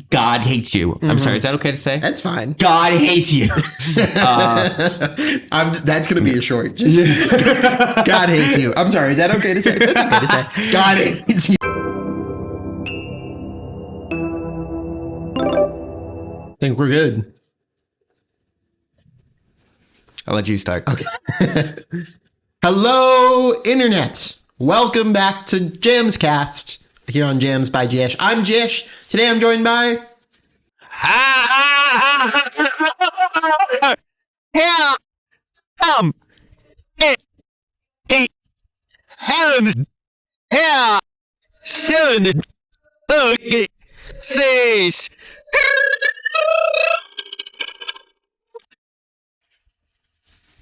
God hates you. Mm-hmm. I'm sorry. Is that okay to say? That's fine. God hates you. That's going to be a short. Just, God hates you. I'm sorry. Is that okay to say? That's okay to say. God hates you. I think we're good. I'll let you start. Okay. Hello, Internet. Welcome back to JamsCast here on Jams by Jyesh. I'm Jyesh. Today I'm joined by...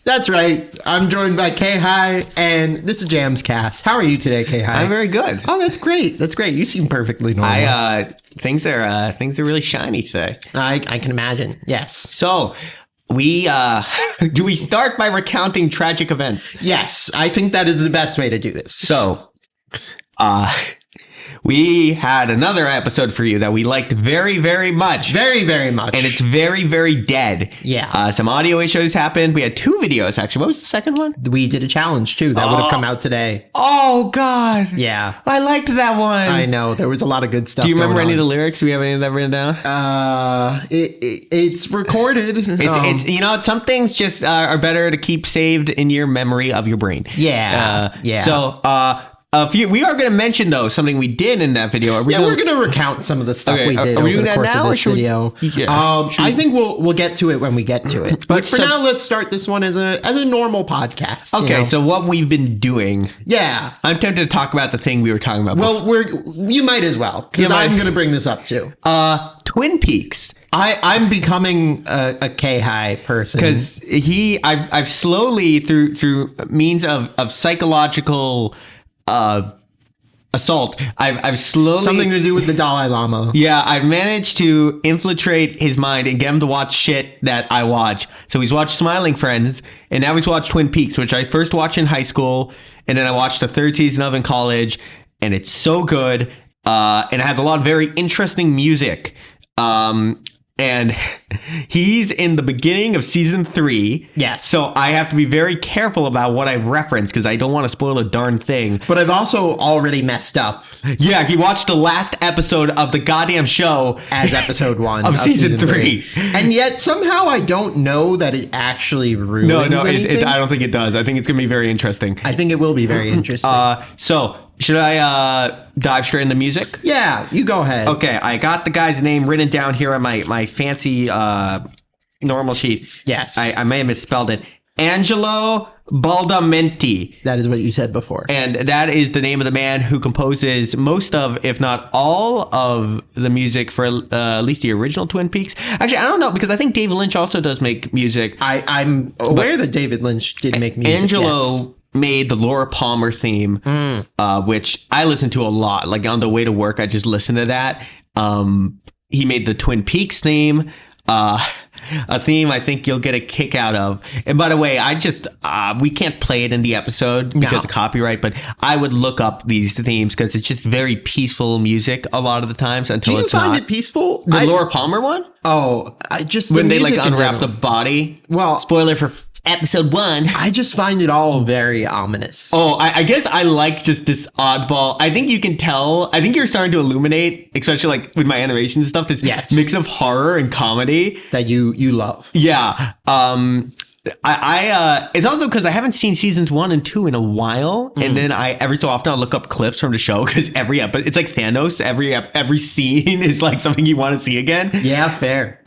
That's right. I'm joined by K-Hi, and this is JamsCast. How are you today, K-Hi? I'm very good. Oh, that's great. That's great. You seem perfectly normal. Things are really shiny today. I can imagine. Yes. So, do we start by recounting tragic events? Yes, I think that is the best way to do this. So, we had another episode for you that we liked very, very much. Very, very much. And it's very, very dead. Yeah. Some audio issues happened. We had 2 videos, actually. What was the second one? We did a challenge, too. That would have come out today. Oh, God. Yeah. I liked that one. I know. There was a lot of good stuff. Do you remember any of the lyrics? Do we have any of that written down? It's recorded. It's some things just are better to keep saved in your memory of your brain. Yeah. So, we are going to mention, though, something we did in that video. We're going to recount some of the stuff we did over the course of this video. I think we'll get to it when we get to it. But for now, let's start this one as a normal podcast. Okay, so what we've been doing. Yeah. I'm tempted to talk about the thing we were talking about before. Well, you might as well, because I'm going to bring this up, too. Twin Peaks. I'm becoming a K-Hi person. Because I've slowly, through means of psychological... assault. I've slowly... Something to do with the Dalai Lama. Yeah, I've managed to infiltrate his mind and get him to watch shit that I watch. So he's watched Smiling Friends, and now he's watched Twin Peaks, which I first watched in high school, and then I watched the 3rd season of in college, and it's so good, and it has a lot of very interesting music. And he's in the beginning of season 3. Yes. So I have to be very careful about what I reference because I don't want to spoil a darn thing. But I've also already messed up. Yeah, he watched the last episode of the goddamn show as episode 1 of season 3. And yet somehow I don't know that it actually ruins anything. I don't think it does. I think it's going to be very interesting. I think it will be very interesting. So should I dive straight into music? Yeah, you go ahead. Okay, I got the guy's name written down here on my fancy normal sheet. Yes. I may have misspelled it. Angelo Baldamenti. That is what you said before. And that is the name of the man who composes most of, if not all of the music for at least the original Twin Peaks. Actually, I don't know, because I think David Lynch also does make music. I'm aware that David Lynch did make music. Angelo made the Laura Palmer theme, which I listen to a lot. Like on the way to work, I just listen to that. He made the Twin Peaks theme, a theme I think you'll get a kick out of. And by the way, we can't play it in the episode because of copyright, but I would look up these themes because it's just very peaceful music a lot of the times until it's not. Do you find it peaceful? The Laura Palmer one? Oh, I just... When they like unwrap the body? Well... Spoiler for episode 1. I just find it all very ominous. Oh, I guess I like just this oddball. I think you can tell. I think you're starting to illuminate, especially like with my animation and stuff, this mix of horror and comedy that you love. Yeah. It's also because I haven't seen seasons 1 and 2 in a while, and then every so often I'll look up clips from the show because it's like Thanos. Every scene is like something you want to see again. Yeah, fair.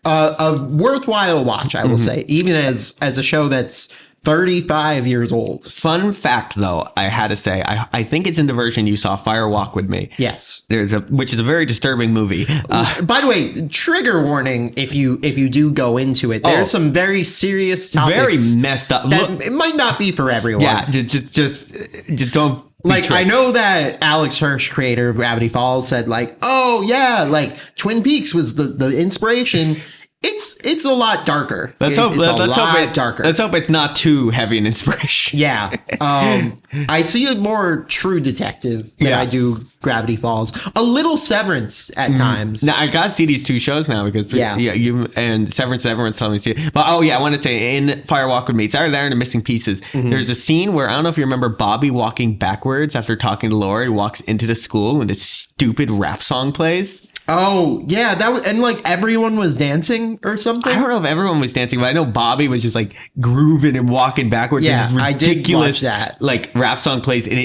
A worthwhile watch, I will say, even as a show that's 35 years old. Fun fact, though, I had to say, I think it's in the version you saw, Fire Walk With Me. Yes. Which is a very disturbing movie. By the way, trigger warning if you do go into it. There's some very serious topics. Very messed up. It might not be for everyone. Yeah, just don't. Like, I know that Alex Hirsch, creator of Gravity Falls, said like, oh yeah, like Twin Peaks was the inspiration. It's a lot darker. Let's hope it's not too heavy in inspiration. Yeah. I see a more True Detective than I do Gravity Falls. A little Severance at times. Now I gotta see these two shows now because you and Severance, everyone's telling me to see it. But I wanted to say in Fire Walk with Me, it's either there in the Missing Pieces. There's a scene where I don't know if you remember Bobby walking backwards after talking to Laura. He walks into the school when this stupid rap song plays. Oh, yeah, that was, and like everyone was dancing or something. I don't know if everyone was dancing, but I know Bobby was just like grooving and walking backwards. Yeah, this ridiculous, I did watch that. Like rap song plays and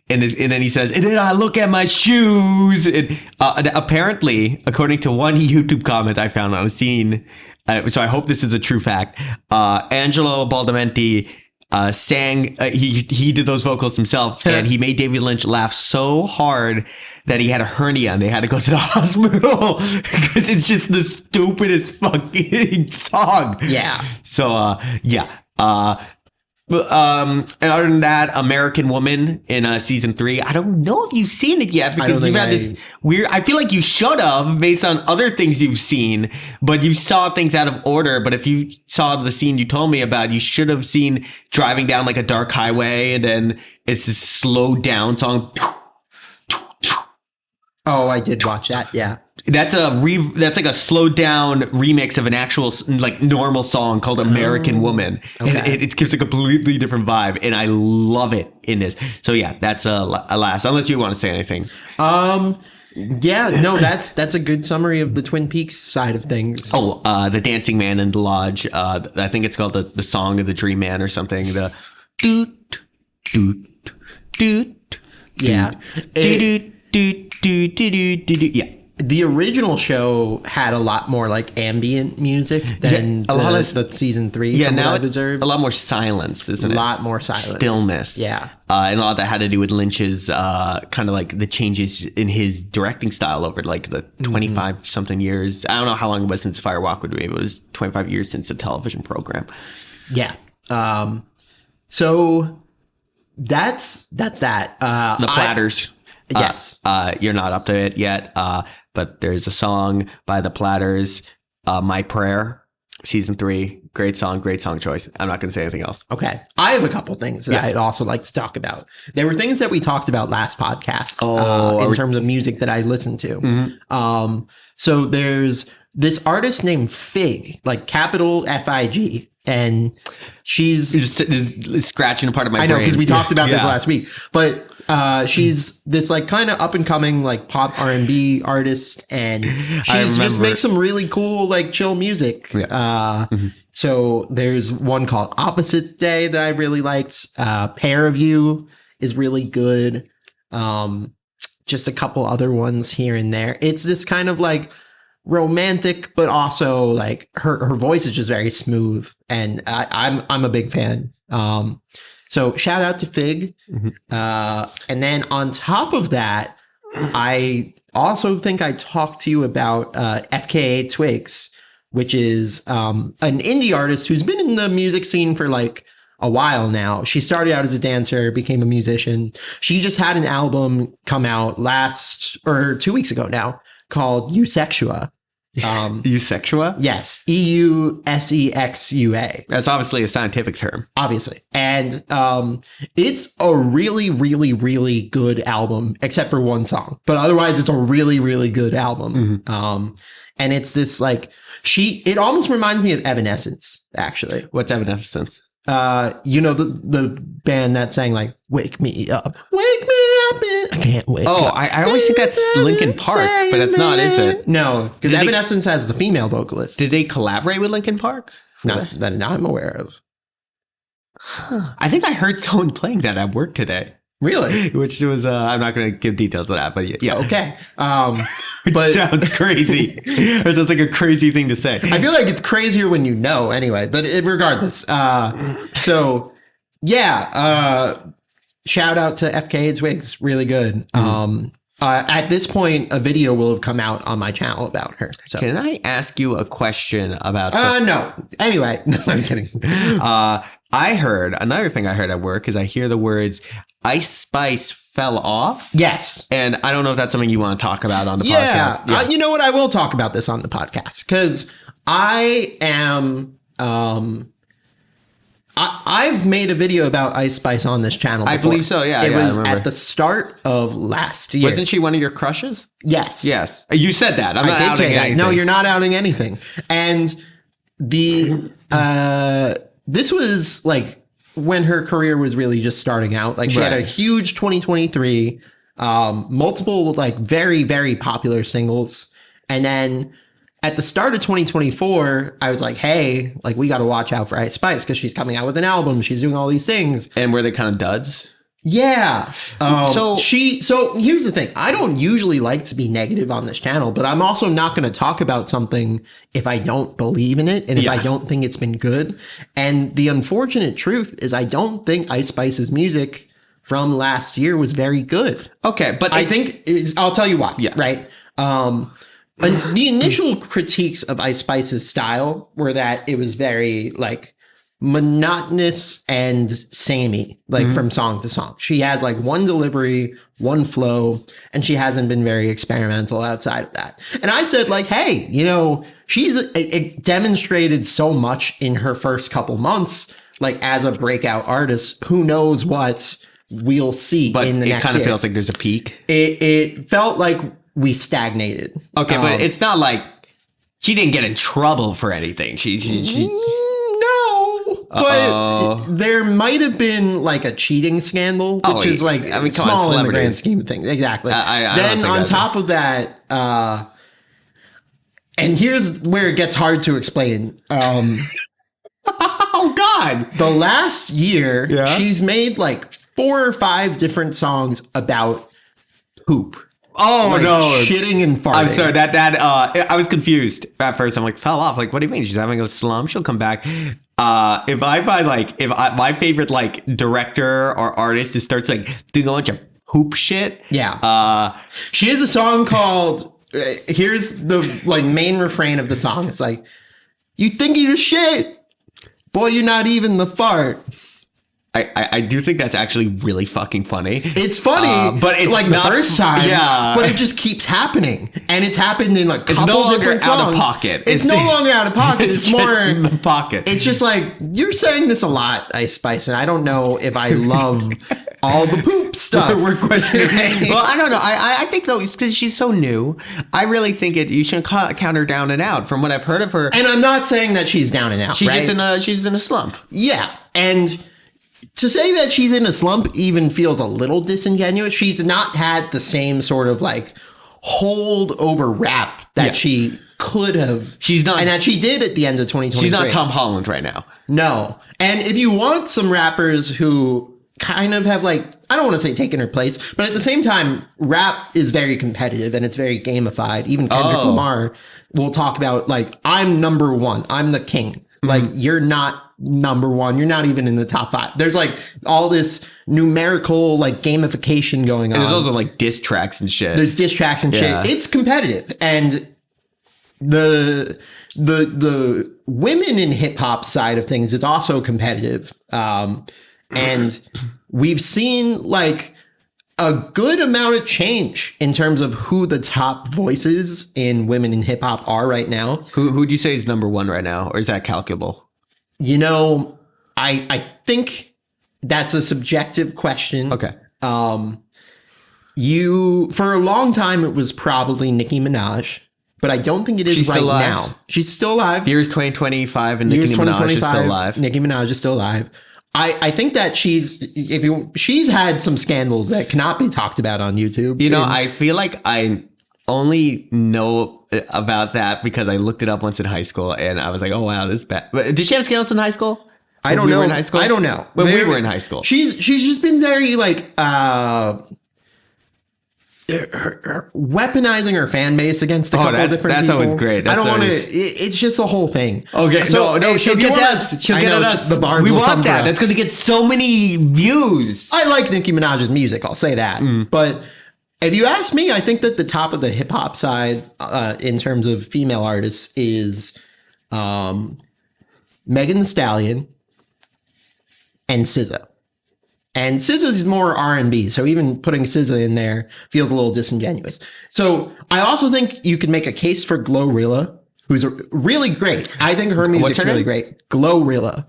then he says, and then I look at my shoes. And, apparently, according to one YouTube comment I found on a scene, so I hope this is a true fact. Angelo Baldamenti sang. He did those vocals himself, and he made David Lynch laugh so hard that he had a hernia and they had to go to the hospital because it's just the stupidest fucking song. Yeah. So and other than that, American Woman in season 3. I don't know if you've seen it yet because you've had this weird. I feel like you should have based on other things you've seen, but you saw things out of order. But if you saw the scene you told me about, you should have seen driving down like a dark highway, and then it's this slowed down song. Oh, I did watch that. Yeah. That's like a slowed down remix of an actual like normal song called American Woman. Okay. And it gives a completely different vibe, and I love it in this. So yeah, that's a last. Unless you want to say anything. Yeah, no, that's a good summary of the Twin Peaks side of things. Oh, the Dancing Man in the Lodge. I think it's called the Song of the Dream Man or something. The doot doot doot. Yeah. Yeah. The original show had a lot more like ambient music than the season 3. Yeah, from now what I've observed. A lot more silence, isn't it? A lot more silence. Stillness. Yeah. And a lot of that had to do with Lynch's kind of like the changes in his directing style over like the 25 something years. I don't know how long it was since Fire Walk with Me. It was 25 years since the television program. Yeah. So that's that. The Platters. Yes. You're not up to it yet, but there's a song by the Platters, My Prayer, season 3. Great song choice. I'm not going to say anything else. Okay. I have a couple things that I'd also like to talk about. There were things that we talked about last podcast in terms of music that I listened to. Mm-hmm. So there's this artist named Fig, like capital Fig. And she's just scratching a part of my brain. I know, because we talked about this last week. But she's this like kind of up and coming like pop R&B artist, and she's just makes some really cool like chill music. Yeah. So there's one called Opposite Day that I really liked. Pair of You is really good. Just a couple other ones here and there. It's this kind of like romantic, but also like her voice is just very smooth, and I'm a big fan. So shout out to Fig. And then on top of that, I also think I talked to you about FKA Twigs, which is an indie artist who's been in the music scene for like a while now. She started out as a dancer, became a musician. She just had an album come out 2 weeks ago now called Eusexua. Eusexua? Yes. EUSEXUA. That's obviously a scientific term. Obviously. And it's a really, really, really good album, except for one song. But otherwise, it's a really, really good album. And it's this like, it almost reminds me of Evanescence, actually. What's Evanescence? You know, the band that sang like, wake me up, I can't wake up. I always think that's Linkin Park, but that's not, is it? No, because Evanescence has the female vocalist. Did they collaborate with Linkin Park? No, that I'm aware of. I think I heard someone playing that at work today. Really? Which was, I'm not going to give details of that, but yeah. Okay. Which sounds crazy. It sounds like a crazy thing to say. I feel like it's crazier when you know anyway, but regardless. So, yeah. Shout out to FKA Twigs. Really good. At this point, a video will have come out on my channel about her. So. Can I ask you a question about... No. Anyway, no, I'm kidding. I heard, another thing I heard at work is I hear the words Ice Spice fell off. Yes. And I don't know if that's something you want to talk about on the podcast. Yeah. You know what? I will talk about this on the podcast because I am. I've made a video about Ice Spice on this channel before. I believe so. Yeah, it was I remember. at the start of last year. Wasn't she one of your crushes? Yes. Yes. You said that. I'm I not did outing say that. anything. No, you're not outing anything. And this was like when her career was really just starting out. Like she had a huge 2023, multiple like very, very popular singles. And then at the start of 2024, I was like, hey, like we got to watch out for Ice Spice because she's coming out with an album. She's doing all these things. And were they kind of duds? Yeah. So here's the thing. I don't usually like to be negative on this channel, but I'm also not going to talk about something if I don't believe in it and if I don't think it's been good. And the unfortunate truth is I don't think Ice Spice's music from last year was very good. Okay, but I think I'll tell you why. Yeah. Right. And the initial critiques of Ice Spice's style were that it was very like monotonous and samey, like from song to song. She has like one delivery, one flow, and she hasn't been very experimental outside of that. And I said like, hey, you know, she's it demonstrated so much in her first couple months, like as a breakout artist. Who knows what we'll see in the next year. It kind of feels like there's a peak. It felt like we stagnated. Okay, but it's not like she didn't get in trouble for anything. She no, but there might have been like a cheating scandal, which is like small in the grand scheme of things. Exactly. Then on top of that, and here's where it gets hard to explain. Oh God! The last year, she's made like 4 or 5 different songs about poop. Oh like no! Shitting and farting. I'm sorry. That I was confused at first. I'm like, fell off. Like, what do you mean? She's having a slump. She'll come back. My favorite like director or artist just starts like doing a bunch of poop shit. Yeah. She has a song called. Here's the like main refrain of the song. It's like, you think you're shit, boy. You're not even the fart. I do think that's actually really fucking funny. It's funny, but it's like not, the first time. Yeah, but it just keeps happening, and it's happened in like it's no longer out of pocket. It's no longer out of pocket. It's more in the pocket. It's just like you're saying this a lot, Ice Spice, and I don't know if I love all the poop stuff. We're questioning. Well, I don't know. I think though, it's because she's so new. I really think you shouldn't count her down and out. From what I've heard of her, and I'm not saying that she's down and out. She's right? She's in a slump. Yeah, and to say that she's in a slump even feels a little disingenuous. She's not had the same sort of like hold over rap that she could have. She's not, and that she did at the end of 2023. She's not Tom Holland right now. No. And if you want some rappers who kind of have like, I don't want to say taken her place, but at the same time, rap is very competitive and it's very gamified. Even Kendrick Lamar will talk about like, I'm number one. I'm the king. Like, you're not number one. You're not even in the top 5. There's like all this numerical like gamification going on. And there's also like diss tracks and shit. There's diss tracks and shit. It's competitive. And the women in hip hop side of things is also competitive. And we've seen like a good amount of change in terms of who the top voices in women in hip hop are right now. Who'd you say is number 1 right now? Or is that calculable? You know, I think that's a subjective question. Okay. For a long time, it was probably Nicki Minaj, but I don't think it is right now. She's still alive. Year's 2025 and Nicki Minaj is still alive. Nicki Minaj is still alive. I think that she's had some scandals that cannot be talked about on YouTube. You know, I feel like I only know about that because I looked it up once in high school and I was like, oh wow, this is bad. But did she have scandals in high school? I don't know. In high school? I don't know. When we were in high school. She's just been very like weaponizing her fan base against a couple of different people. That's always great. I don't want to. It's just the whole thing. Okay, so no, she'll get us. She'll get us. The bars we will want come that. That's going to get so many views. I like Nicki Minaj's music. I'll say that. But if you ask me, I think that the top of the hip hop side, in terms of female artists, is Megan Thee Stallion and SZA. And SZA is more R&B, so even putting SZA in there feels a little disingenuous. So I also think you could make a case for Glorilla, who's really great. I think her music's really great. Glorilla.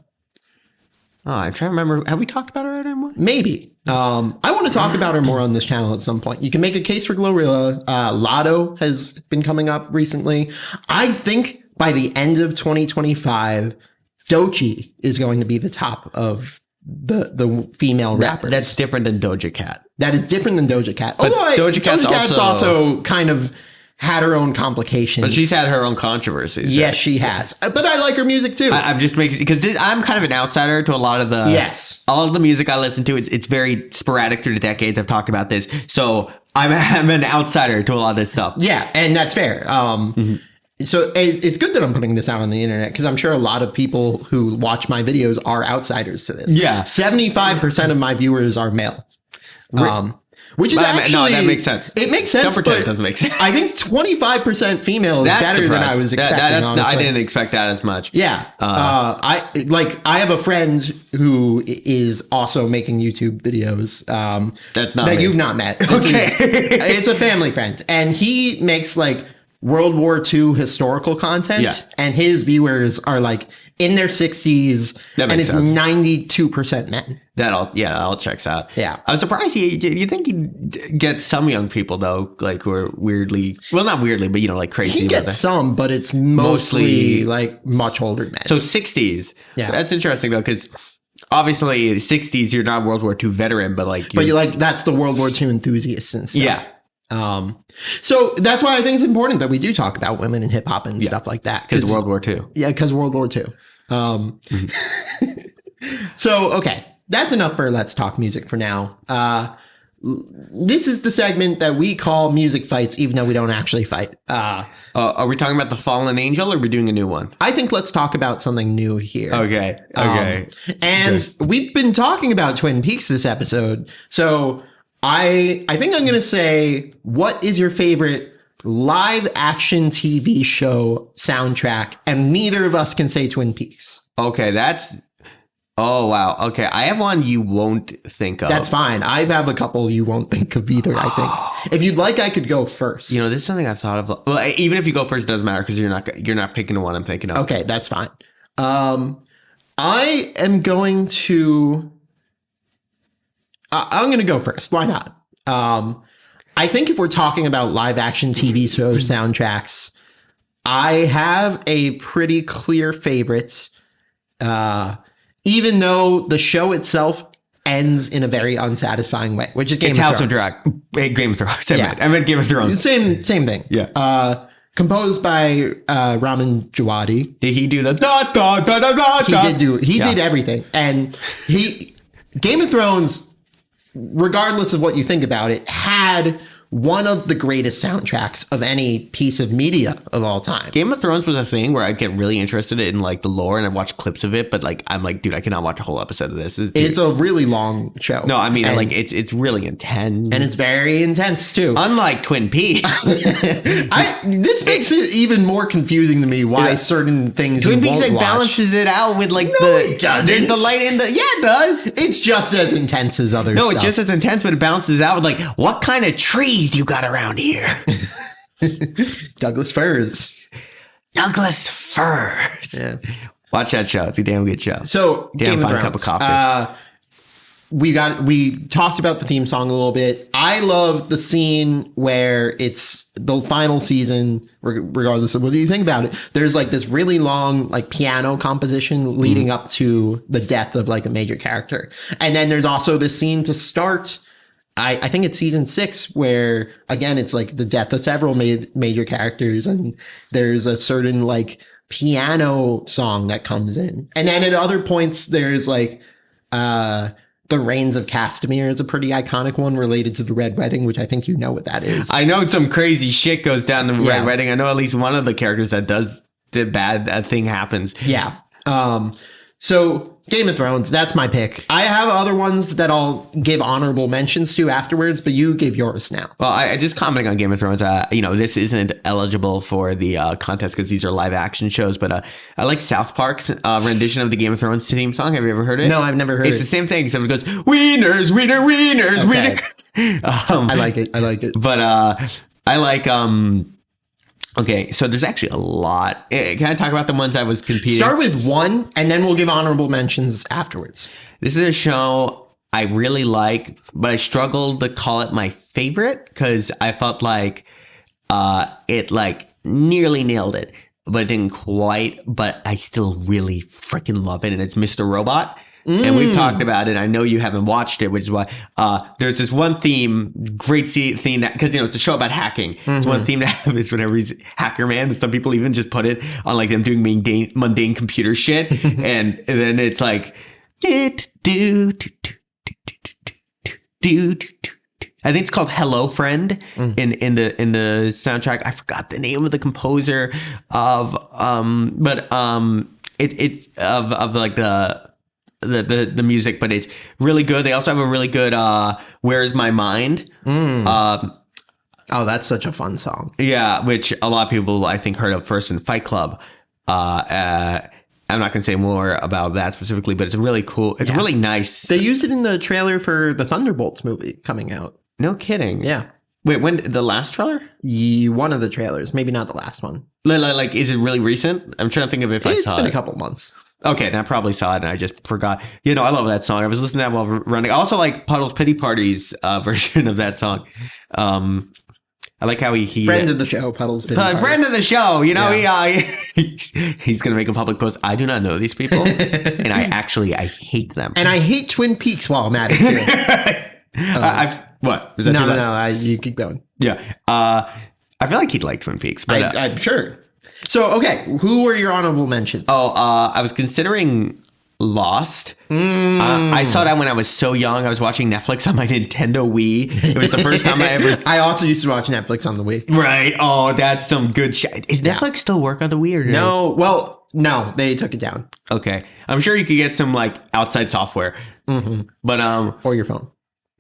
Oh, I'm trying to remember. Have we talked about her anymore? Maybe. I want to talk about her more on this channel at some point. You can make a case for Glorilla. Lotto has been coming up recently. I think by the end of 2025, Doechii is going to be the top of the female rappers. That's different than Doja Cat. That is different than Doja Cat. But Doja Cat's also kind of had her own complications. But she's had her own controversies. Yes, she has. But I like her music too. I'm just making, because I'm kind of an outsider to a lot of the all of the music I listen to. It's very sporadic through the decades. I've talked about this, so I'm an outsider to a lot of this stuff. Yeah, and that's fair. So it's good that I'm putting this out on the internet, because I'm sure a lot of people who watch my videos are outsiders to this. Yeah, 75% of my viewers are male. Which is actually... No, that makes sense. It makes sense, but it doesn't make sense. I think 25% female is better than I was expecting, honestly. I didn't expect that as much. Yeah. I have a friend who is also making YouTube videos. That's not that me. You've not met. It's a family friend. And he makes like World War II historical content. Yeah. And his viewers are like in their 60s, and it's 92% men. That all checks out. Yeah. I was surprised you think he'd get some young people though, like who are weirdly, well, not weirdly, but like crazy. He gets some, but it's mostly like much older men. So 60s. Yeah. That's interesting though, because obviously 60s, you're not a World War II veteran, but like, that's the World War II enthusiasts and stuff. Yeah. So that's why I think it's important that we do talk about women in hip hop and stuff like that. Because World War II. Yeah, because World War II. So, okay. That's enough for Let's Talk Music for now. This is the segment that we call Music Fights, even though we don't actually fight. Are we talking about The Fallen Angel, or are we doing a new one? I think let's talk about something new here. Okay. And we've been talking about Twin Peaks this episode. So I think I'm going to say, what is your favorite live action TV show soundtrack? And neither of us can say Twin Peaks. Okay, oh, wow. Okay, I have one you won't think of. That's fine. I have a couple you won't think of either, I think. If you'd like, I could go first. This is something I've thought of. Well, even if you go first, it doesn't matter, because you're not picking the one I'm thinking of. Okay, that's fine. I am going to... I'm going to go first. Why not? I think if we're talking about live action TV show soundtracks, I have a pretty clear favorite. Even though the show itself ends in a very unsatisfying way, which is Game of Thrones. House of Dragon. Game of Thrones. I meant Game of Thrones. Same thing. Yeah. Composed by Ramin Djawadi. Did he do the da da da da da? He did everything, and Game of Thrones, regardless of what you think about it, had one of the greatest soundtracks of any piece of media of all time. Game of Thrones was a thing where I'd get really interested in like the lore, and I'd watch clips of it, but like I'm like, dude, I cannot watch a whole episode of this. It's a really long show. No, I mean, it's really intense, and it's very intense too. Unlike Twin Peaks, this makes it even more confusing to me why certain things Twin Peaks balances it out with like it doesn't. The light in the it does. It's just as intense as other stuff. It's just as intense, but it balances out with like, what kind of trees do you got around here? Douglas Firs. Yeah. Watch that show. It's a damn good show. So, Game of Thrones. Cup of coffee. We talked about the theme song a little bit. I love the scene where it's the final season, regardless of what you think about it. There's like this really long like piano composition leading up to the death of like a major character. And then there's also this scene to start, I think it's season 6, where again, it's like the death of several major characters, and there's a certain like piano song that comes in. And then at other points, there's like, The Rains of Castamere is a pretty iconic one related to the Red Wedding, which I think you know what that is. I know some crazy shit goes down in the Red Wedding. I know at least one of the characters that does the bad thing happens. Yeah. So Game of Thrones, that's my pick. I have other ones that I'll give honorable mentions to afterwards, but you give yours now. Well, I just commenting on Game of Thrones. This isn't eligible for the contest because these are live action shows, but I like South Park's rendition of the Game of Thrones theme song. Have you ever heard it? No, I've never heard it. It's the same thing, except it goes, wieners, wiener, wieners, wiener. I like it. But I like Okay, so there's actually a lot. Can I talk about the ones I was competing? Start with one, and then we'll give honorable mentions afterwards. This is a show I really like, but I struggled to call it my favorite because I felt like it like nearly nailed it, but it didn't quite. But I still really freaking love it, and it's Mr. Robot. And we've talked about it. I know you haven't watched it, which is why there's this one great theme that, because it's a show about hacking. It's one theme that is whenever he's Hacker Man, and some people even just put it on like them doing mundane computer shit, and then it's like I think it's called Hello Friend in the soundtrack. I forgot the name of the composer of it's of like the music, but it's really good. They also have a really good Where's My Mind? Oh, that's such a fun song. Yeah, which a lot of people I think heard of first in Fight Club. I'm not going to say more about that specifically, but it's really cool. It's really nice. They used it in the trailer for the Thunderbolts movie coming out. No kidding. Yeah. Wait, when the last trailer? One of the trailers, maybe not the last one. Like, is it really recent? I'm trying to think of if I saw it. It's been a couple months. Okay, and I probably saw it and I just forgot. I love that song. I was listening to that while running. I also like Puddle's Pity Party's version of that song. I like how he friend of the show, Puddle's Pity Party. Friend of the show. He's going to make a public post. I do not know these people, and I hate them. And I hate Twin Peaks while I'm at it too. What? Is that too loud? No, you keep going. Yeah. I feel like he'd like Twin Peaks. But, I'm sure. So, okay, who were your honorable mentions? I was considering Lost. I saw that when I was so young. I was watching Netflix on my Nintendo Wii. It was the first time I ever... I also used to watch Netflix on the Wii. Right. Oh, that's some good shit. Is Netflix still work on the Wii? Or no. Well, no, they took it down. Okay. I'm sure you could get some like outside software. But or your phone.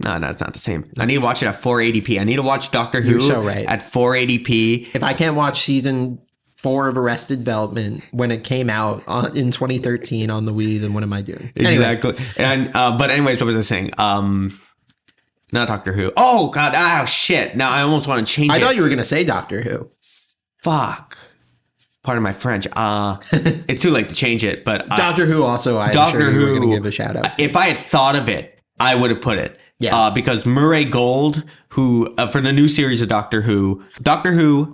No, it's not the same. I need to watch it at 480p. I need to watch Doctor Who at 480p. If I can't watch season 4 of Arrested Development when it came out in 2013 on the Wii, then what am I doing? Exactly. Anyway. And but anyways, what was I saying? Not Doctor Who. Oh God! Oh shit! Now I almost want to change it. I thought you were gonna say Doctor Who. Fuck. Pardon my French. It's too late to change it. But Doctor Who also, I'm sure you were gonna give a shout out to. If I had thought of it, I would have put it. Yeah. Because Murray Gold, who for the new series of Doctor Who,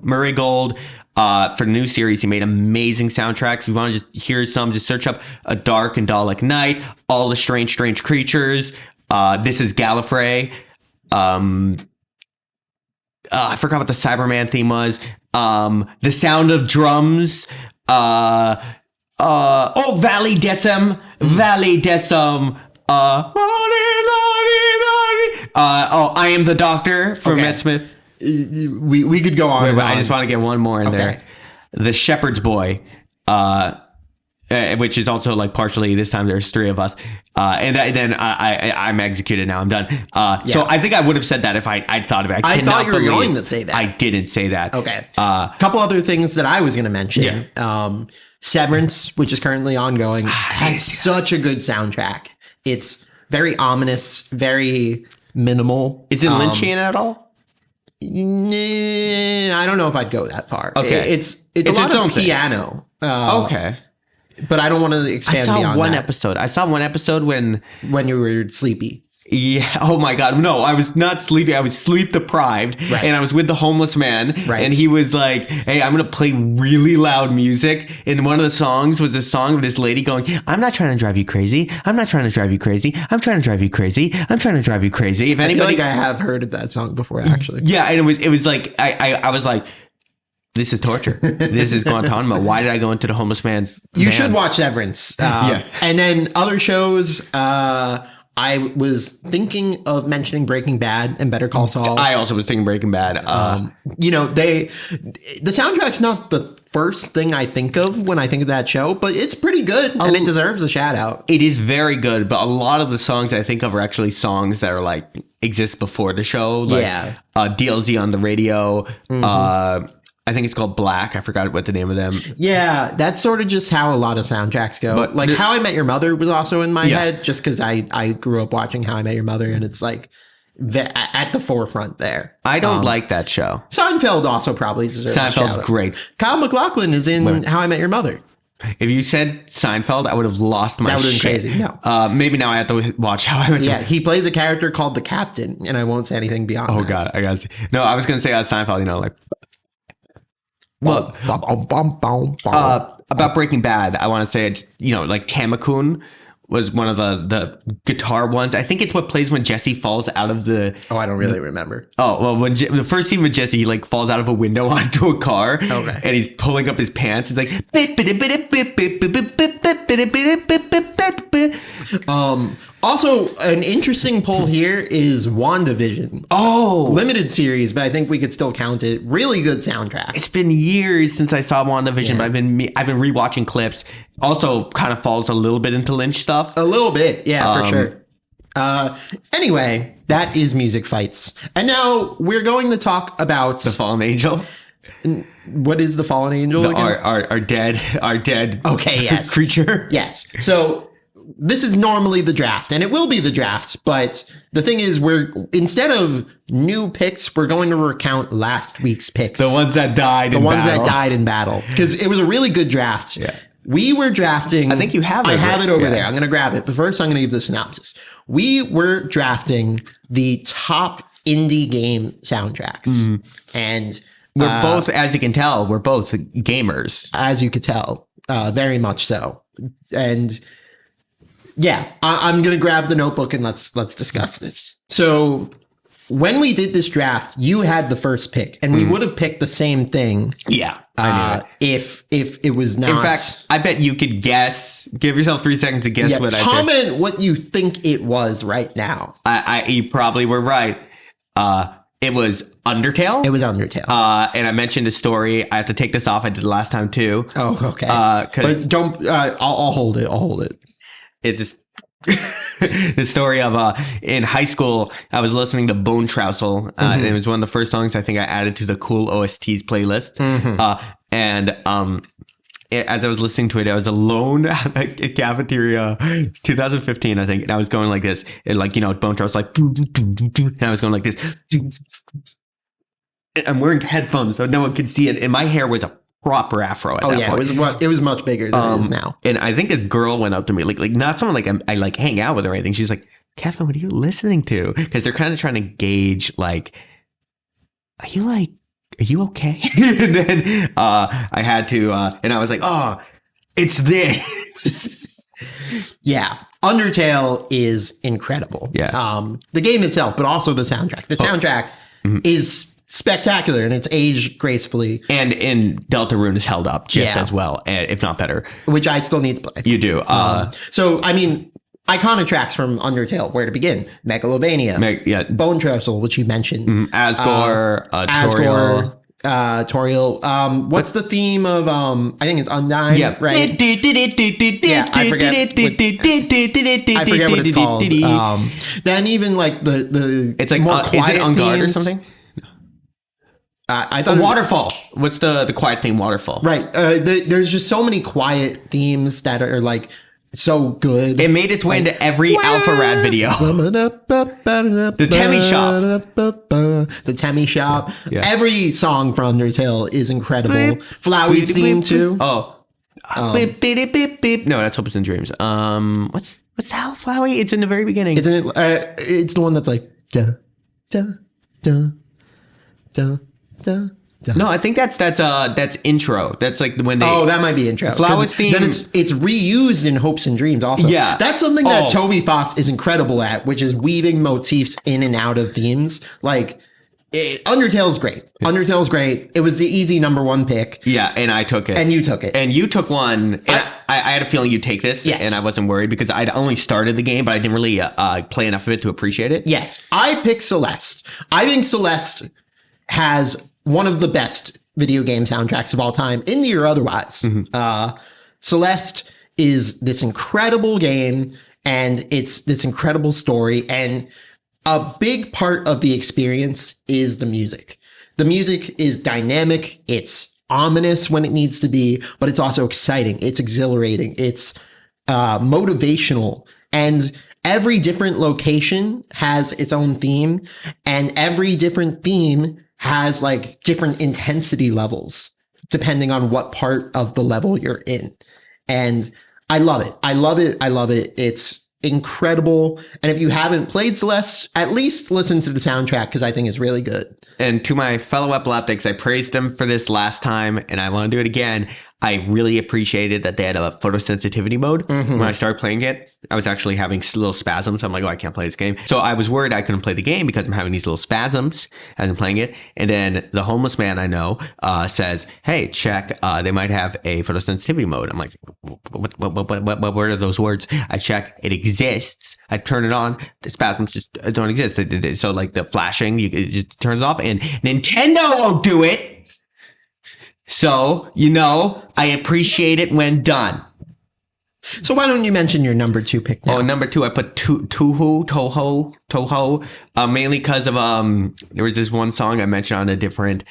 Murray Gold. For the new series, he made amazing soundtracks. If you want to just hear some, just search up A Dark and Dalek Night, All the Strange Creatures. This is Gallifrey. I forgot what the Cyberman theme was. The Sound of Drums. Valley Decim. Valley Decim. I Am the Doctor from Matt Smith. We could go on. Wait, I just want to get one more in there. The Shepherd's Boy, which is also like partially this time there's 3 of us, and then I'm executed now. I'm done. So I think I would have said that if I'd thought of it. I thought you were going to say that. I didn't say that. Okay. A couple other things that I was going to mention. Yeah. Severance, which is currently ongoing, has such a good soundtrack. It's very ominous, very minimal. Is it Lynchian at all? I don't know if I'd go that far. Okay. It's a lot of piano. Okay. But I don't want to expand beyond that. I saw one episode when you were sleepy. Yeah. Oh my God. No, I was not sleepy. I was sleep deprived. Right. And I was with the homeless man. Right. And he was like, hey, I'm going to play really loud music. And one of the songs was a song of this lady going, I'm not trying to drive you crazy. I'm not trying to drive you crazy. I'm trying to drive you crazy. I'm trying to drive you crazy. If anybody, I feel like I have heard of that song before, actually. Yeah. And it was like, I was like, this is torture. This is Guantanamo. Why did I go into the homeless man's You should watch Severance. And then other shows, I was thinking of mentioning Breaking Bad and Better Call Saul. I also was thinking Breaking Bad. The soundtrack's not the first thing I think of when I think of that show, but it's pretty good and it deserves a shout out. It is very good, but a lot of the songs I think of are actually songs that are like exist before the show. Like, DLZ on the radio. I think it's called Black. I forgot what the name of them. Yeah, that's sort of just how a lot of soundtracks go. But like How I Met Your Mother was also in my head just because I grew up watching How I Met Your Mother, and it's like at the forefront there. I don't like that show. Seinfeld also probably deserves a Seinfeld's shout-out. great. Kyle MacLachlan is in How I Met Your Mother. If you said Seinfeld, I would have lost my That would have been shit. crazy. No. Maybe now I have to watch How I Met Your Yeah, he plays a character called the Captain, and I won't say anything beyond Oh that. God, I gotta see. No, I was gonna say Seinfeld. Like, well, about Breaking Bad, I want to say it's like Tamakun was one of the guitar ones. I think it's what plays when Jesse falls out of the. Oh, I don't really remember. Oh well, when the first scene with Jesse, he like falls out of a window onto a car, Okay. and he's pulling up his pants. He's like, Also, an interesting poll here is WandaVision. oh, Limited series, but I think we could still count it. Really good soundtrack. it's been years since I saw WandaVision, but I've been rewatching clips. Also, kind of falls a little bit into Lynch stuff. A little bit, yeah, for sure. Anyway, that is Music Fights. And now we're going to talk about The Fallen Angel, what is the Fallen Angel again? our dead Okay, yes. creature. Yes. So this is normally the draft, and it will be the draft, but the thing is, instead of new picks, we're going to recount last week's picks. The ones that died in ones battle. that died in battle. Because it was a really good draft. Yeah. We were drafting. I think you have it. I have it over Yeah. there. I'm going to grab it. But first, I'm going to give the synopsis. We were drafting the top indie game soundtracks. Mm-hmm. And We're both, as you can tell, we're both gamers. as you could tell, very much so. And yeah, I'm going to grab the notebook and let's discuss this. So when we did this draft, you had the first pick, and we would have picked the same thing. Yeah, I knew it. If it was not. In fact, I bet you could guess. Give yourself 3 seconds to guess what I picked. Comment what you think it was right now. You probably were right. It was Undertale. It was Undertale. And I mentioned a story. I have to take this off. I did it last time too. Oh, okay. Because But don't. I'll hold it. I'll hold it. it's just the story of in high school, I was listening to Bone Trousel. And it was one of the first songs I think I added to the cool OSTs playlist. As I was listening to it, I was alone at a cafeteria. It's 2015, I think, and I was going like this. And Bone Trousel, like, and I was going like this. And I'm wearing headphones, so no one could see it. And my hair was a proper afro at that point. It was much bigger than it is now. And I think this girl went up to me, like not someone like I like hang out with or anything. She's like, Kevin, what are you listening to? Because they're kind of trying to gauge, like, are you okay? And then I had to, and I was like, oh, it's this. Yeah. Undertale is incredible. Yeah. The game itself, but also the soundtrack. The soundtrack is spectacular, and it's aged gracefully. And in Deltarune is held up just Yeah. as well, if not better. Which I still need to play. You do. So, I mean, iconic tracks from Undertale. Where to begin? Megalovania. Yeah. Bone Trousel, which you mentioned. Asgore, Toriel. Toriel. What's the theme of I think it's Undyne, Yeah. right? Yeah, I forget what it's called. Then even like the It's like, more is it quiet On Guard or themes. something? I The thought Waterfall. What's the quiet theme? Waterfall. right. There's just so many quiet themes that are like so good. It made its way into every Alpha Rad video. The Temmie Shop. The Temmie Shop. Yeah. Every song from Undertale is incredible. Flowey's theme too. Oh. Beep, beep, beep, beep. No, that's Hopes and Dreams. What's that, Flowey? It's in the very beginning. Isn't it? It's the one that's like da da da da da. No, I think that's intro. That's like when they. Oh, that might be intro. Flowers theme. Then it's reused in Hopes and Dreams also. Yeah. That's something that Oh. Toby Fox is incredible at, which is weaving motifs in and out of themes. Like, Undertale's great. Undertale's great. It was the easy number one pick. Yeah, and I took it. And you took it. And you took one. And I had a feeling you'd take this. Yes. And I wasn't worried because I'd only started the game, but I didn't really play enough of it to appreciate it. Yes. I picked Celeste. I think Celeste has one of the best video game soundtracks of all time, indie or otherwise. Celeste is this incredible game, and it's this incredible story, and a big part of the experience is the music. The music is dynamic, it's ominous when it needs to be, but it's also exciting, it's exhilarating, it's motivational, and every different location has its own theme, and every different theme has like different intensity levels depending on what part of the level you're in. And I love it. I love it. I love it. It's incredible. And if you haven't played Celeste, at least listen to the soundtrack because I think it's really good. And to my fellow epileptics, I praised them for this last time, and I want to do it again. I really appreciated that they had a photosensitivity mode. When I started playing it, I was actually having little spasms. I'm like, oh, I can't play this game. So I was worried I couldn't play the game because I'm having these little spasms as I'm playing it. And then the homeless man I know says, hey, check, they might have a photosensitivity mode. I'm like, what are those words? I check, it exists. I turn it on. The spasms just don't exist. So like the flashing, it just turns off, and Nintendo won't do it. So, I appreciate it when done. So why don't you mention your number 2 pick now? Oh, number 2, I put Toho, mainly because of, there was this one song I mentioned on a different,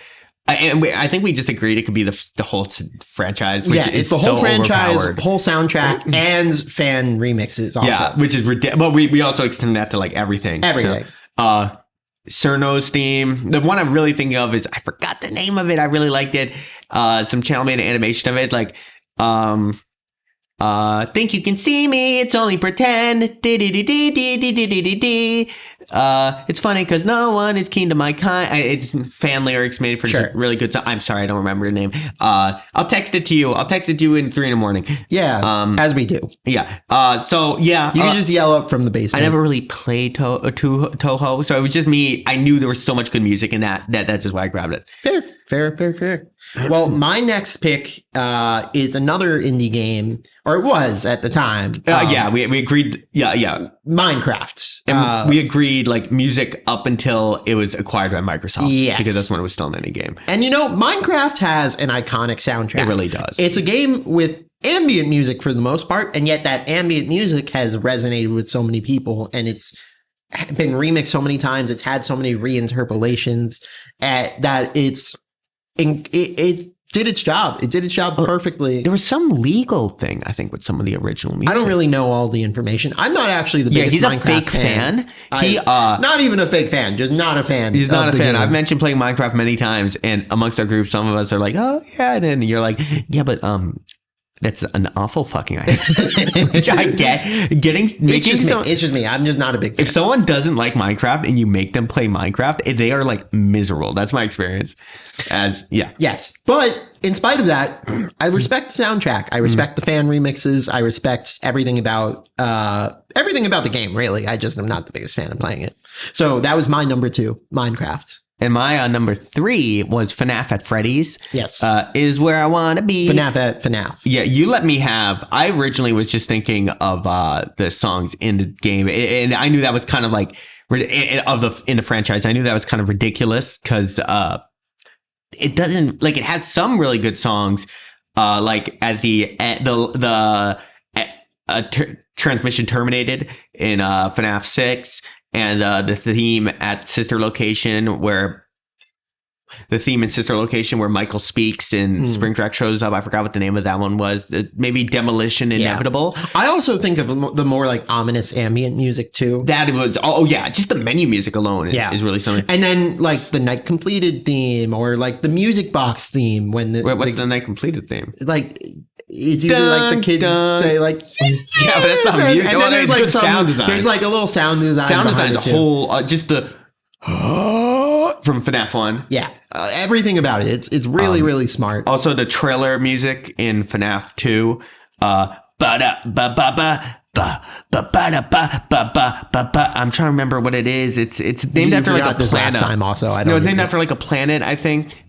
I think we just agreed it could be the whole franchise, which is the whole franchise, whole soundtrack, and fan remixes also. Yeah, which is ridiculous. But we also extend that to like everything. Everything. So, Cerno's theme. The one I'm really thinking of is, I forgot the name of it. I really liked it. Some channel made an animation of it. Like, think you can see me. It's only pretend. It's funny because no one is keen to my kind. It's fan lyrics made for really good song. I'm sorry, I don't remember the name. I'll text it to you. I'll text it to you in 3 a.m. Yeah, as we do. Yeah. So yeah, you can just yell up from the basement. I never really played Toho, so it was just me. I knew there was so much good music in that's just why I grabbed it. Fair. Well, my next pick is another indie game, or it was at the time. We agreed. Yeah. Minecraft. And we agreed like music up until it was acquired by Microsoft. Yes. Because that's when it was still an indie game. And Minecraft has an iconic soundtrack. It really does. It's a game with ambient music for the most part, and yet that ambient music has resonated with so many people, and it's been remixed so many times. It's had so many reinterpolations that it did its job. It did its job perfectly. There was some legal thing, I think, with some of the original music. I don't really know all the information. I'm not actually the biggest Minecraft fan. He's a fake fan. Not even a fake fan, just not a fan. He's not a fan. I've mentioned playing Minecraft many times, and amongst our group, some of us are like, oh, yeah. And then you're like, yeah, but that's an awful fucking idea. Which I get. It's just me. I'm just not a big fan. If someone doesn't like Minecraft and you make them play Minecraft, they are like miserable. That's my experience. Yes. But in spite of that, I respect the soundtrack. I respect the fan remixes. I respect everything about the game, really. I just am not the biggest fan of playing it. So that was my number 2, Minecraft. And my number 3 was FNAF at Freddy's. Yes. Is where I want to be. FNAF at FNAF. Yeah, you let me have. I originally was just thinking of the songs in the game. And I knew that was kind of like, in the franchise, I knew that was kind of ridiculous because it doesn't, like, it has some really good songs. Like at the transmission terminated in FNAF 6. And the theme in Sister Location where Michael speaks and Springtrap shows up. I forgot what the name of that one was. Maybe Demolition Inevitable. Yeah. I also think of the more like ominous ambient music too. That was, just the menu music alone is really something. And then like the Night Completed theme or like the Music Box theme. What's the Night Completed theme? Like... It's usually like the kids say like, yeah, but that's not music. And then there's like sound design. There's like a little sound design. Sound design, the whole, just the from FNAF 1. Yeah, everything about it. It's really really smart. Also, the trailer music in FNAF 2. I'm trying to remember what it is. It's named after like a planet. Last time also, I don't know. It's named after like a planet, I think,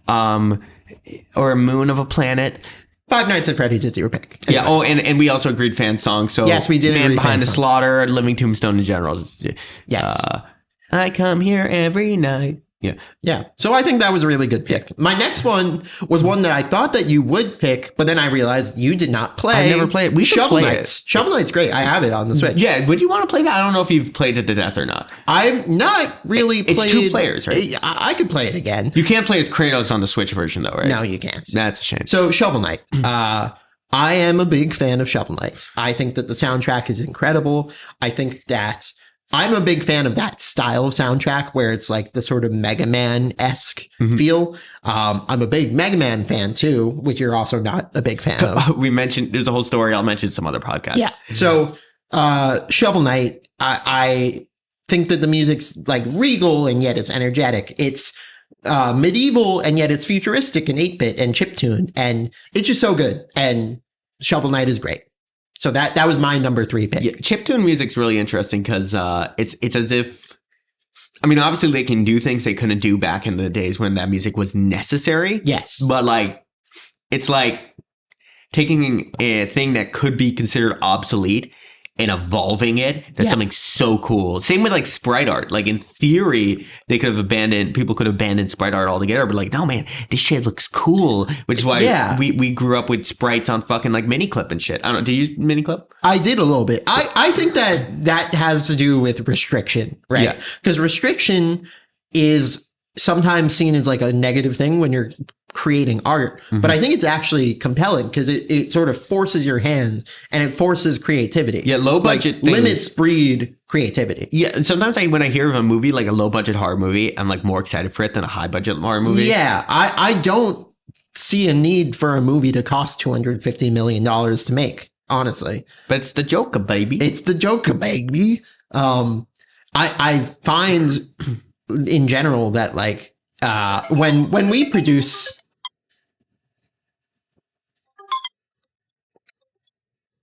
or a moon of a planet. Five Nights at Freddy's is your pick. Anyway. Yeah. Oh, and we also agreed fan song. So yes, we did. Man Behind the Slaughter, Living Tombstone in general. Yes. I come here every night. Yeah. So I think that was a really good pick. My next one was one that I thought that you would pick, but then I realized you did not play. I never played it. We should Shovel play Knight's. Shovel Knight's great. I have it on the Switch. Yeah. Would you want to play that? I don't know if you've played it to death or not. I've not really played. It's 2 players, right? I could play it again. You can't play as Kratos on the Switch version though, right? No, you can't. That's a shame. So Shovel Knight. I am a big fan of Shovel Knight. I think that the soundtrack is incredible. I think that I'm a big fan of that style of soundtrack where it's like the sort of Mega Man-esque feel. I'm a big Mega Man fan too, which you're also not a big fan of. We mentioned, there's a whole story. I'll mention some other podcasts. Yeah. So Shovel Knight, I think that the music's like regal and yet it's energetic. It's medieval and yet it's futuristic and 8-bit and chiptune, and it's just so good. And Shovel Knight is great. So that was my number 3 pick. Yeah, chiptune music's really interesting because it's as if, I mean, obviously they can do things they couldn't do back in the days when that music was necessary. Yes. But like, it's like taking a thing that could be considered obsolete and evolving it to something so cool. Same with like sprite art. Like in theory, people could have abandoned sprite art altogether, but like, no man, this shit looks cool. Which is why we grew up with sprites on fucking like Miniclip and shit. I don't know, do you use Miniclip? I did a little bit. I think that has to do with restriction, right? Yeah. Because restriction is sometimes seen as like a negative thing when you're creating art, but I think it's actually compelling because it sort of forces your hand and it forces creativity. Yeah, low budget things. Limits breed creativity. Yeah, and sometimes when I hear of a movie like a low budget horror movie, I'm like more excited for it than a high budget horror movie. Yeah, I don't see a need for a movie to cost $250 million to make, honestly. But it's the Joker, baby. It's the Joker, baby. I find in general that like when we produce.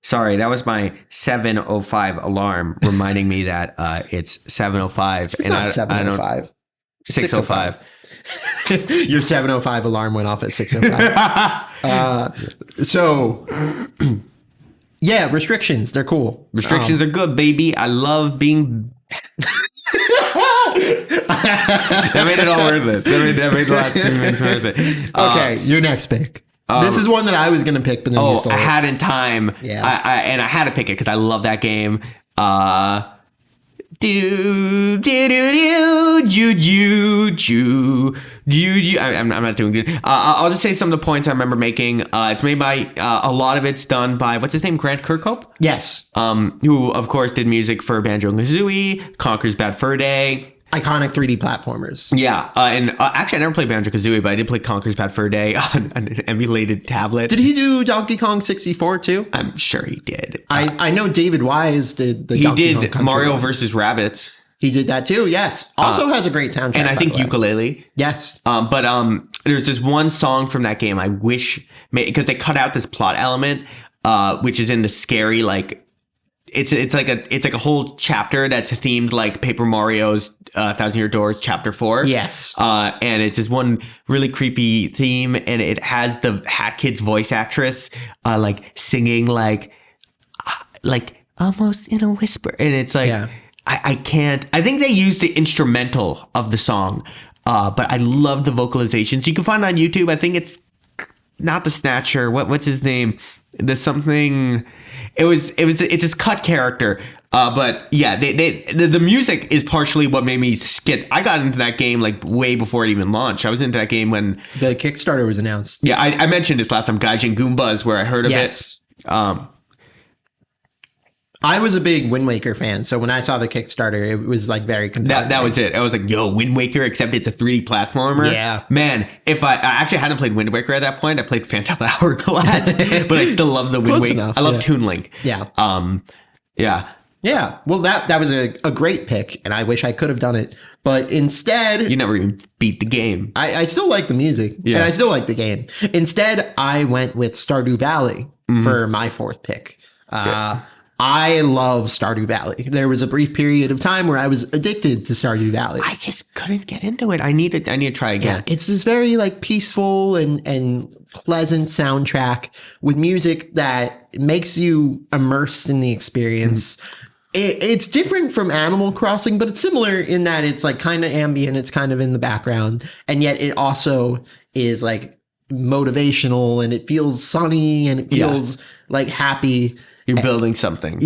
Sorry, that was my 7:05 alarm reminding me that it's 7:05. It's not 7:05. 6:05. Your 7:05 alarm went off at 6:05. So, yeah, restrictions. They're cool. Restrictions are good, baby. I love being... That made it all worth it. That made the last 2 minutes worth it. Okay, your next pick. This is one that I was going to pick, but then you stole it. I had in time. Yeah. I had to pick it because I love that game. I'm not doing good. I'll just say some of the points I remember making. It's made by a lot of it's done by what's his name, Grant Kirkhope. Yes. Who of course did music for Banjo-Kazooie, Conker's Bad Fur Day. Iconic 3D platformers. Yeah, and actually I never played Banjo-Kazooie, but I did play Conker's Bad Fur Day on an emulated tablet. Did he do Donkey Kong 64 too? I'm sure he did. I know David Wise did the Donkey Kong did Country Mario ones. versus Rabbids. He did that too, yes. Also has a great soundtrack. And I think Ukulele. Yes. But there's this one song from that game I wish, because they cut out this plot element, which is in the scary, like, it's like a whole chapter that's themed like Paper Mario's Thousand Year Doors Chapter 4. Yes. And it's this one really creepy theme, and it has the Hat Kid's voice actress like singing like almost in a whisper, and it's like I can't. I think they used the instrumental of the song, but I love the vocalizations. You can find it on YouTube. I think it's not the Snatcher. What's his name? There's something. It's this cut character. But yeah, the music is partially what made me skip. I got into that game like way before it even launched. I was into that game when the Kickstarter was announced. Yeah, I mentioned this last time. Gaijin Goomba is where I heard of it. I was a big Wind Waker fan, so when I saw the Kickstarter, it was like very compelling. That was it. I was like, yo, Wind Waker, except it's a 3D platformer. Yeah. Man, if I actually hadn't played Wind Waker at that point, I played Phantom Hourglass, but I still love the Wind Waker. Enough, I love Toon Link. Yeah. Yeah. Yeah. Well, that was a great pick, and I wish I could have done it. But instead... You never even beat the game. I still like the music, and I still like the game. Instead, I went with Stardew Valley for my 4th pick. I love Stardew Valley. There was a brief period of time where I was addicted to Stardew Valley. I just couldn't get into it. I need to try again. Yeah, it's this very like peaceful and pleasant soundtrack with music that makes you immersed in the experience. It's different from Animal Crossing, but it's similar in that it's like kind of ambient. It's kind of in the background, and yet it also is like motivational, and it feels sunny, and it feels like happy. You're building something.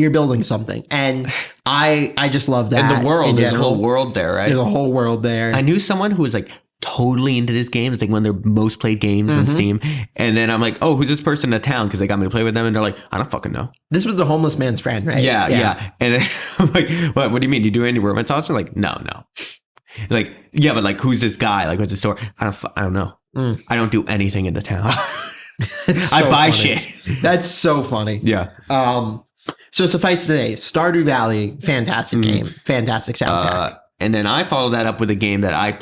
And I just love that. And the world, there's a whole world there, right? There's a whole world there. I knew someone who was like totally into this game. It's like one of their most played games on Steam. And then I'm like, oh, who's this person in town? Because they got me to play with them. And they're like, I don't fucking know. This was the homeless man's friend, right? Yeah. And then I'm like, what do you mean? You do any romance they're like, no. Like, yeah, but like, who's this guy? Like, what's the story? I don't know. I don't do anything in the town. I buy shit. That's so funny. Yeah. So suffice to say, Stardew Valley, fantastic game, fantastic soundtrack. And then I followed that up with a game that I've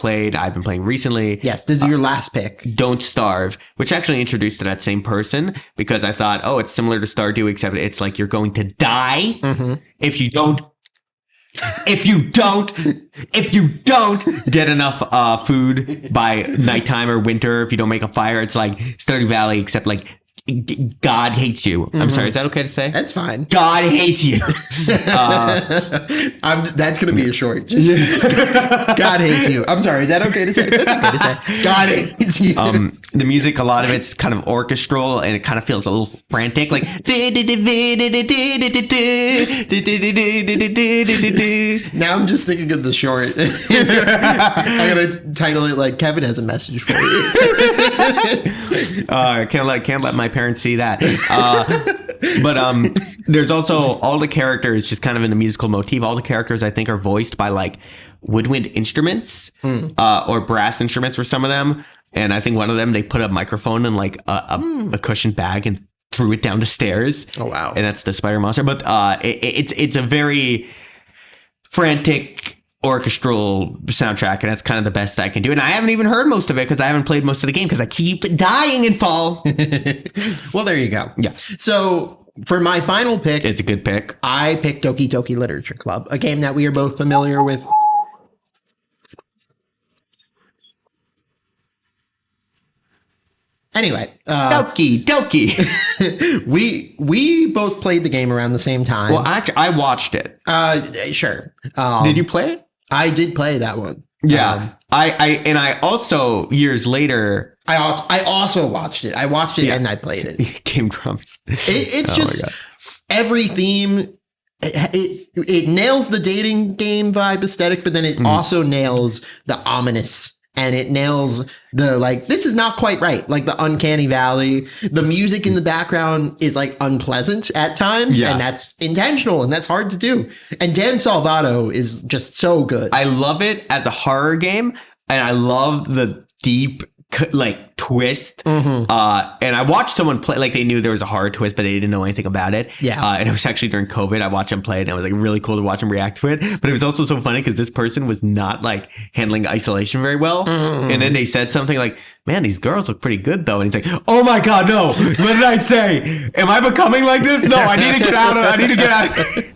been playing recently. Yes, this is your last pick. Don't Starve, which actually introduced to that same person because I thought, oh, it's similar to Stardew, except it's like you're going to die if you don't get enough food by nighttime or winter. If you don't make a fire, it's like Stardew Valley, except like God hates you. I'm sorry. Is that okay to say? That's fine. God hates you. That's going to be a short. Just, God hates you. I'm sorry. Is that okay to say? That's okay to say. God hates you. The music, a lot of it's kind of orchestral and it kind of feels a little frantic. Like, now I'm just thinking of the short. I'm going to title it like Kevin has a message for you. Can't let my parents see that. But there's also all the characters just kind of in the musical motif. All the characters I think are voiced by like woodwind instruments or brass instruments for some of them. And I think one of them, they put a microphone in like a cushioned bag and threw it down the stairs. Oh, wow. And that's the spider monster. But it's a very frantic orchestral soundtrack, and that's kind of the best I can do. And I haven't even heard most of it because I haven't played most of the game because I keep dying in fall. Well, there you go. Yeah. So for my final pick, it's a good pick. I picked Doki Doki Literature Club, a game that we are both familiar with. Anyway, Doki Doki. we both played the game around the same time. Well, actually, I watched it. Sure. Did you play it? I did play that one. Yeah. I also years later. I also watched it. I watched it and I played it. Game Grumps. It's just every theme. It nails the dating game vibe aesthetic, but then it also nails the ominous. And it nails the, like, this is not quite right. Like the uncanny valley. The music in the background is like unpleasant at times. Yeah. And that's intentional and that's hard to do. And Dan Salvato is just so good. I love it as a horror game. And I love the deep, like, twist. And I watched someone play, like, they knew there was a horror twist, but they didn't know anything about it. Yeah. And it was actually during COVID. I watched them play it and it was like really cool to watch them react to it. But it was also so funny because this person was not like handling isolation very well. And then they said something like, man, these girls look pretty good though. And he's like, oh my God, no. What did I say? Am I becoming like this? No, I need to get out of it.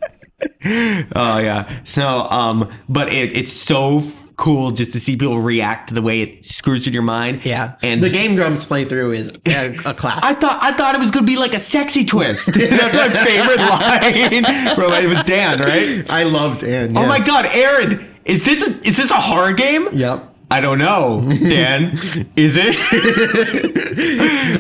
Oh yeah. So, but it's so cool just to see people react to the way it screws with your mind. Yeah. And the Game Grumps playthrough is a classic. I thought it was going to be like a sexy twist. That's my favorite line. Bro, it was Dan, right? I love Dan. Yeah. Oh my God, Aaron, is this a horror game? Yep. I don't know, Dan. Is it?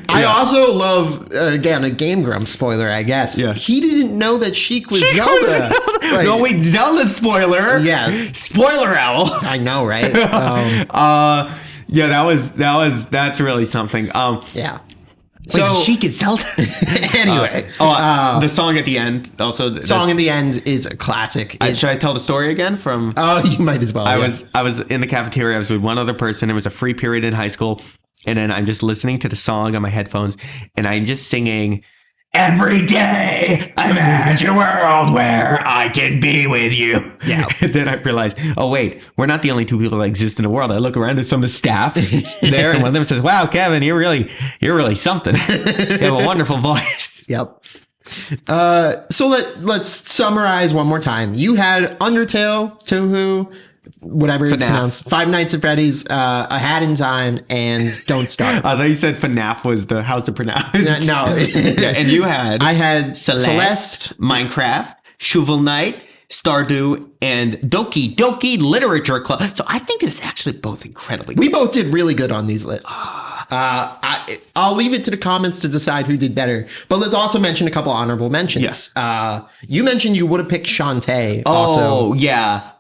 I also love, again, a Game Grumps spoiler, I guess. Yeah. He didn't know that Sheik was Zelda. Like, no, wait, Zelda spoiler. Yeah. Spoiler owl. I know, right? Yeah, that's really something. Yeah. So wait, Sheik is Zelda. Anyway, the song at the end also. The song at the end is a classic. Should I tell the story again? From you might as well. I was in the cafeteria. I was with one other person. It was a free period in high school, and then I'm just listening to the song on my headphones, and I'm just singing. Every day, I imagine a world where I can be with you. Yeah. And then I realized, oh, wait, we're not the only two people that exist in the world. I look around at some of the staff there, and one of them says, wow, Kevin, you're really something. You have a wonderful voice. Yep. So let's summarize one more time. You had Undertale, Touhou, whatever it's pronounced, Five Nights at Freddy's, A Hat in Time, and Don't Starve. I thought you said FNAF was the house to pronounce. No. Yeah, and you had... I had Celeste, Minecraft, Shovel Knight, Stardew, and Doki Doki Literature Club. So I think it's actually both incredibly good. We both did really good on these lists. I'll leave it to the comments to decide who did better. But let's also mention a couple honorable mentions. Yes. You mentioned you would have picked Shantae. Oh, yeah.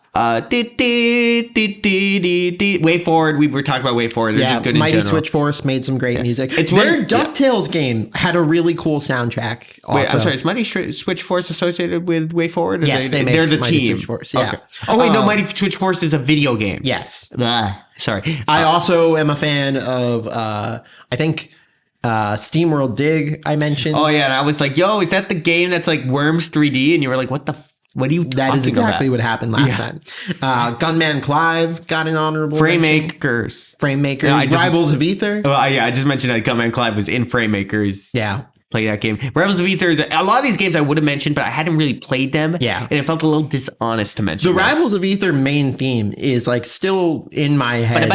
Way Forward. We were talking about Way Forward. They're just good in Mighty general. Switch Force made some great music. Their DuckTales game had a really cool soundtrack. Also. Wait, I'm sorry. Is Mighty Switch Force associated with Way Forward? Yes, they're the Mighty team. Switch Force. Yeah. Okay. Oh wait, no. Mighty Switch Force is a video game. Yes. Sorry. I also am a fan of. I think. SteamWorld Dig. I mentioned. Oh yeah, and I was like, "Yo, is that the game that's like Worms 3D?" And you were like, "What the? What are you talking about?" That is exactly what happened last time. Gunman Clive got an honorable Framemakers. Rivals of Ether. Well, yeah, I just mentioned that Gunman Clive was in Framemakers. Yeah. Play that game. Rivals of Ether. A lot of these games I would have mentioned, but I hadn't really played them. Yeah. And it felt a little dishonest to mention. The Rivals of Ether main theme is like still in my head.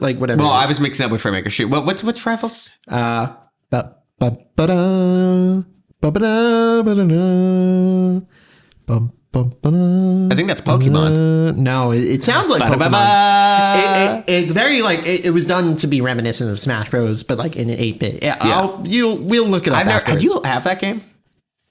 Like whatever. Well, I was mixing up with Framemakers. Shoot. What's Rivals? I think that's Pokemon. No, it sounds like Pokemon. It's very like it was done to be reminiscent of Smash Bros, but like in an 8-bit. We'll look it up. Do you have that game?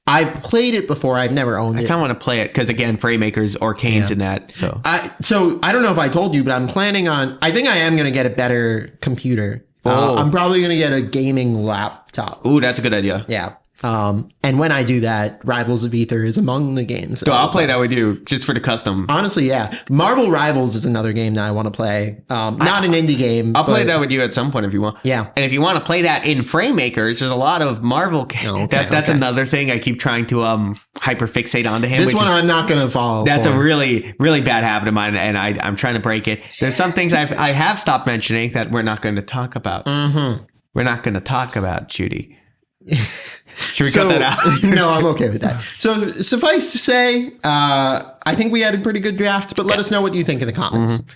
I've played it before. I've never owned it. I kind of want to play it because again, Framemakers or Kane's in that. So I don't know if I told you, but I'm planning on. I think I am going to get a better computer. I'm probably going to get a gaming laptop. Ooh, that's a good idea. Yeah. And when I do that, Rivals of Ether is among the games. So I'll play that with you just for the custom. Honestly, yeah. Marvel Rivals is another game that I want to play. Not an indie game. I'll play that with you at some point if you want. Yeah. And if you want to play that in Framemakers, there's a lot of Marvel games. That's another thing I keep trying to hyperfixate onto him. This one I'm not going to follow. That's a really, really bad habit of mine, and I'm trying to break it. There's some things I have stopped mentioning that we're not going to talk about. Mm-hmm. We're not going to talk about, Judy. Should we cut that out? No, I'm okay with that. So suffice to say, I think we had a pretty good draft, but let us know what you think in the comments. Mm-hmm.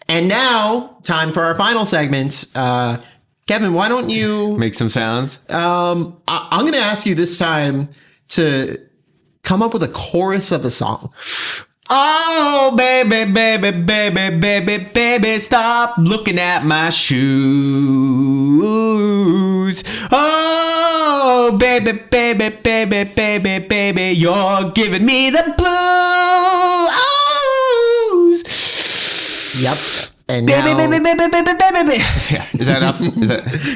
And now, time for our final segment. Kevin, why don't you... make some sounds? I'm going to ask you this time to come up with a chorus of the song. Oh, baby, baby, baby, baby, baby, stop looking at my shoes. Oh, baby, baby, baby, baby, baby, you're giving me the blues. Yep. And baby, now, baby, baby, baby, baby, baby. Yeah, is that enough?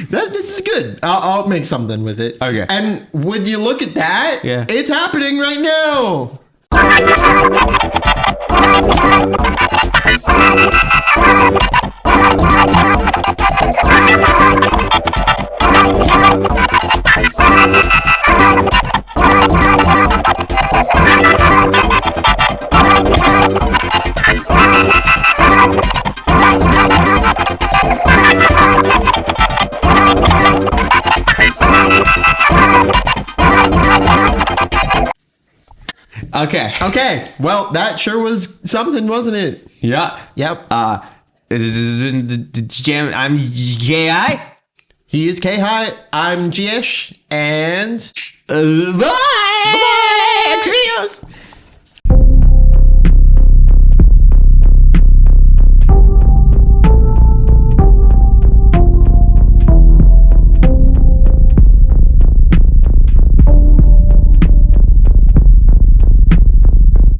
That's good. I'll make something with it. Okay. And would you look at that? Yeah. It's happening right now. Okay. Well, that sure was something, wasn't it? Yeah. Yep. I'm Ji. He is K-Hi. I'm Jyesh. And... Bye! Bye!